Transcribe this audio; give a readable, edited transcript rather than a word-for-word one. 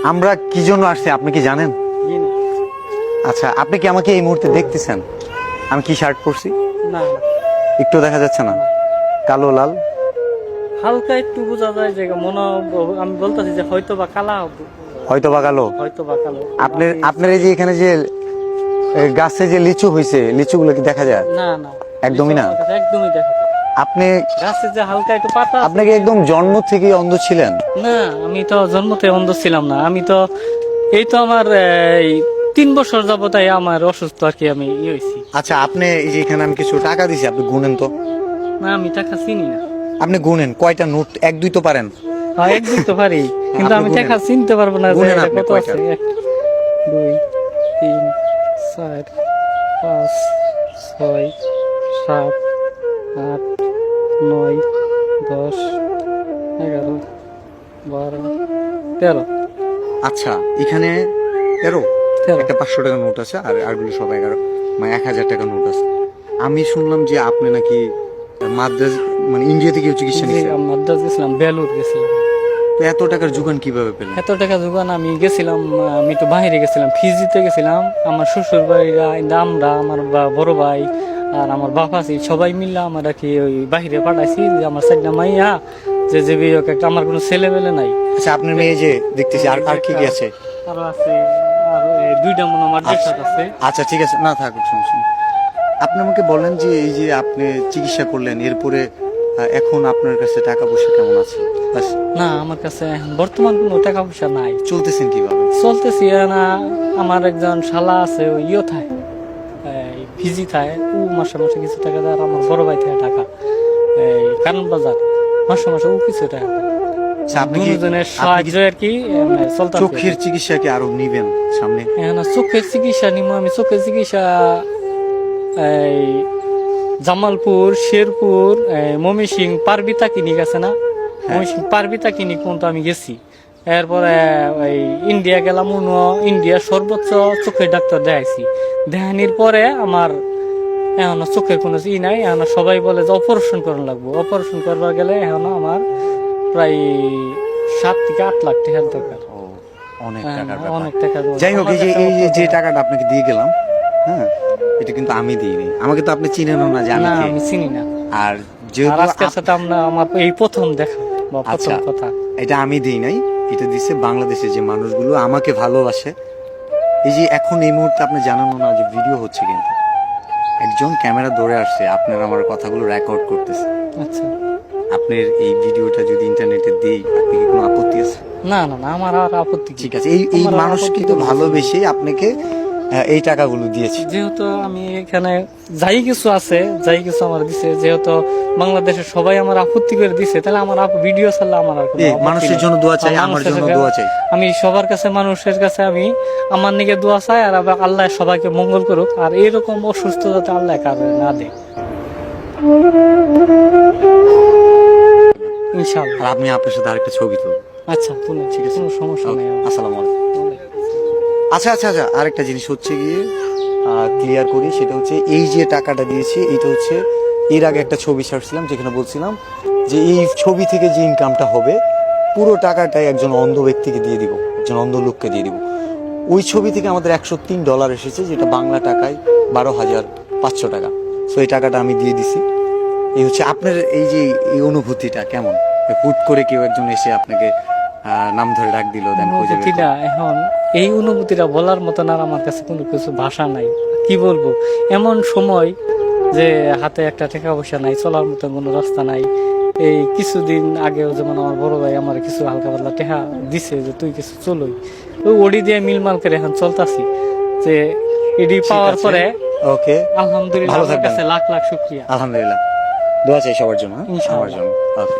আমরা কি জন্য আসছি আপনি কি জানেন? আচ্ছা, আপনি কি আমাকে এই মুহূর্তে দেখতেছেন? আমি কি শার্ট পরছি? না একটু দেখা যাচ্ছে না? কালো লাল হালকা একটু বোঝা যায় যে মনে আমি বলতেছি যে হয়তো বা কালা হয়তো বা কালো। হয়তো বা কালো। আপনার এই যে এখানে যে গাছে যে লিচু হয়েছে, লিচুগুলো কি দেখা যায়? না না, একদমই না। একদমই দেখা যায়। আপনি গাছে যে হালকা একটু পাতা আছে। আপনাকে একদম জন্ম থেকে অন্ধ ছিলেন? না, আমি তো জন্মতে অন্ধ ছিলাম না। আমি তো এই তো আমার এই 3 বছর যাবতাই আমার অসুস্থ আর কি আমি হয়েছি। আচ্ছা, আপনি এই যে এখানে আমি কিছু টাকা দিছি, আপনি গুনেন তো। না, আমি টাকা চিনি না। আপনি গুনেন কয়টা নোট, 1 2 তো পারেন? হ্যাঁ, এক দুই তো পারি, কিন্তু আমি আপনি টাকা চিনতে পারবো না যে গুনেন এটা আপনি কত কয়টা? আছে। 1 2 3 4 5 6 7 8 9 10 11 12 13। আচ্ছা, এখানে 13 13 একটা 500 টাকার নোট আছে, আর আরগুলো সব 11 মানে 1000 টাকার নোট আছে। আমি শুনলাম যে আপনি নাকি মাদ্রাজ মানে ইন্ডিয়া থেকে চিকিৎসা জি, নিচ্ছেন। আমি মাদ্রাজ গেছিলাম, বেলুর গেছিলাম। তো এত টাকার যোগান কিভাবে পেলেন? এত টাকা যোগান আমি গেছিলাম, আমি তো বাইরে গেছিলাম, ফিজিতে গেছিলাম। আমার শ্বশুর বাড়িরা, আমরা, আমার বড় ভাই আর আমার বাপ আছে, সবাই মিললে আমার আর কি ওই বাইরে পাঠাইছি যে আমার সাইডটা মাইয়া যে যে বিয়ে হোক, একটা আমার কোনো ছেলে মেলে নাই। আচ্ছা, আপনার মেয়ে যে দেখতেছি, আর আর কি কি আছে? আরো আছে, আর এই 2টা মনে আমার দেশাত আছে। আচ্ছা ঠিক আছে, না থাকুক, সমস্যা নেই। আপনি আমাকে বলেন যে এই যে আপনি চিকিৎসা করলেন, এরপরে এখন আপনার কাছে টাকা পয়সা কেমন আছে? বাস না, আমার কাছে এখন বর্তমান কোনো টাকা পয়সা নাই। চলতেছেন কিভাবে? চলতেছি না। আমার একজন শালা আছে, ওই থায় এই ফিজি থায়, ও মাসে মাসে কিছু টাকা দেয়। আর আমার বড় ভাই থাকে টাকা এই কারণ বাজার, মাসে মাসে ও কিছু টাকা দেয়। আচ্ছা, আপনি কি দুজনের সাহায্য আর কি চলতেছে। চোখের চিকিৎসা কি আরো নিবেন সামনে? এখন চোখের চিকিৎসা নিবো আমি। চোখের চিকিৎসা এই জামালপুর, শেরপুর, ময়মনসিং পারবিতা ক্লিনিক আছে না, ময়মনসিং পারবিতা ক্লিনিক পর্যন্ত আমি গেছি। এরপরে এই ইন্ডিয়া গেলাম, ইন্ডিয়ার সর্বোচ্চ চোখের ডাক্তার দেখাইছি। দেখানির পরে আমার এখন চোখের কোনো ই নাই। এখন সবাই বলে যে অপারেশন করানো লাগবো। অপারেশন করবার গেলে এখন আমার প্রায় 7 থেকে 8 লাখ টাকার দরকার। ও, অনেক হ্যাঁ, টাকার ব্যাপার। অনেক টাকা। যাই হোক, এই যে টাকাটা আপনাকে দিয়ে গেলাম, হ্যাঁ, এটা কিন্তু আমি দিইনি। আমাকে তো আপনি চিনেনও না যে আমি না, কে। আমি চিনি না। আর আর যেহেতু আজকের সাথে আমরা আমার এই প্রথম দেখা বা প্রথম আচ্ছা, কথা। এটা আমি দিই নাই, এটা দিছে বাংলাদেশের যে মানুষগুলো আমাকে ভালোবাসে। এই যে এখন এই মুহূর্তে আপনি জানানো না যে ভিডিও হচ্ছে, কিন্তু একজন ক্যামেরা ধরে আসছে, আপনার আমার কথাগুলো রেকর্ড করতেছে। আচ্ছা, আপনার এই ভিডিওটা যদি ইন্টারনেটে দেই, আপনি কি কোনো আপত্তি আছে? না না না, আমার আর আপত্তি কি? ঠিক আছে, এই আমার আর মানুষ আপত্তি কিন্তু কোনো কিছু নেই। ভালোবেসে আপনাকে এই টাকাগুলো দিয়েছে। যেহেতু আমি এখানে যাই কিছু আছে, যাই কিছু আমার দিছে, যেহেতু বাংলাদেশের সবাই আমার আপত্তি করে দিছে, তাহলে আমার ভিডিও ছাড়লে আমার আর কোনো আপত্তি মানুষের নেই। জন্য দোয়া চাই, আমার মানুষের জন্য কাছে- দোয়া চাই। আমি সবার কাছে, মানুষের কাছে আমি আমার নিকে দোয়া চাই, আর আবার আল্লাহ সবাইকে মঙ্গল করুক, আর এরকম অসুস্থ যাতে আল্লাহ কারো না দেয়, ইনশাআল্লাহ। আর আপনি আপনার সাথে আরেকটা ছবি তুলুন। আচ্ছা, ঠিক আছে, কোনো সমস্যা নেই আমার। আসসালামু আলাইকুম। আচ্ছা আচ্ছা আচ্ছা, আরেকটা জিনিস হচ্ছে গিয়ে ক্লিয়ার করি, সেটা হচ্ছে এই যে টাকাটা দিয়েছি, এটা হচ্ছে এর আগে একটা ছবি ছাড়ছিলাম যেখানে বলছিলাম যে এই ছবি থেকে যে ইনকামটা হবে পুরো টাকাটাই একজন অন্ধ ব্যক্তিকে দিয়ে দিব, একজন অন্ধ লোককে দিয়ে দিব। ওই ছবি থেকে আমাদের $103 এসেছে, যেটা বাংলা টাকায় 12,500 টাকা। সো এই টাকাটা আমি দিয়ে দিছি। এই হচ্ছে আপনার এই যে এই অনুভূতিটা কেমন? হুট করে কেউ একজন এসে আপনাকে নাম ধরে ডাক দিল, দেন খুঁজে বের অনুভূতিটা এখন, এই অনুভূতিটা বলার মতন আর আমার কাছে কোনো কিছু ভাষা নাই। কি বলবো, এমন সময় যে হাতে একটা টাকা পয়সা নাই, চলার মতো কোনো রাস্তা নাই। এই কিছুদিন আগেও যেমন আমার বড় ভাই আমার কিছু হালকা পাতলা টাকা দিছে যে তুই কিছু চলই, ওই ওডি দিয়ে মিলমাল করে এখন চলতাছি। যে এডি পাওয়ার আছে। পরে ওকে, আলহামদুলিল্লাহ, ভালো আমার থাকবেন। কাছে লাখ লাখ শুকরিয়া। আলহামদুলিল্লাহ, দোয়া চাই সবার জন্য, হ্যাঁ? ইনশাআল্লাহ। আমার জন্য। ওকে।